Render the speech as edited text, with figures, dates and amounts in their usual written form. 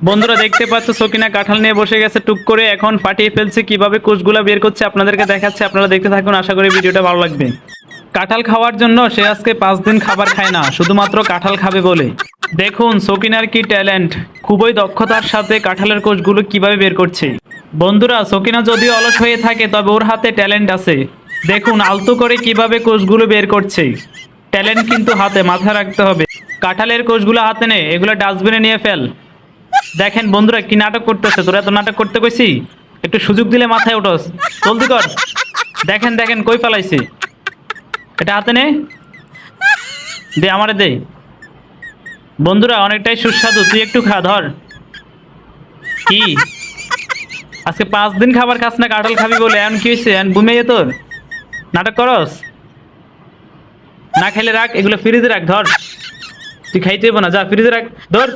বন্ধুরা দেখতে পাচ্ছ সকিনা কাঁঠাল নিয়ে বসে গেছে টুক করে, এখন ফাটিয়ে ফেলছে। কিভাবে কোষগুলা বের করছে আপনাদেরকে দেখাচ্ছে, আপনারা দেখতে থাকুন, আশা করি ভিডিওটা ভালো লাগবে। কাঁঠাল খাওয়ার জন্য সে আজকে 5 দিন খাবার খায় না, শুধুমাত্র কাঁঠাল খাবে বলে। দেখুন সকিনার কি ট্যালেন্ট, খুবই দক্ষতার সাথে কাঁঠালের কোষগুলো কিভাবে বের করছে। বন্ধুরা সকিনা যদিও অলস হয়ে থাকে, তবে ওর হাতে ট্যালেন্ট আছে। দেখুন আলতো করে কিভাবে কোষগুলো বের করছে। ট্যালেন্ট কিন্তু হাতে, মাথায় রাখতে হবে। কাঁঠালের কোষগুলো হাতে নে, এগুলো ডাস্টবিনে নিয়ে ফেল। দেখেন বন্ধুরা কি নাটক করতেছে, তোরা এত নাটক করতে কইছি, একটু সুযোগ দিলে মাথায় ওঠস, জলদি কর। দেখেন দেখেন কই পালাইছে, এটা হাতে নে, দে আমারে দে। বন্ধুরা অনেকটাই সুস্বাদু, তুই একটু খা, ধর। কি আজকে 5 দিন খাবার খাস না, কাঁঠাল খাবি বলে এখন কি হয়েছে, এখন ঘুমিয়ে তোর নাটক করস। না খেলে রাখ, এগুলো ফ্রিজে রাখ, ধর। তুই খাইতে হইব না, যা ফ্রিজে রাখ, ধর।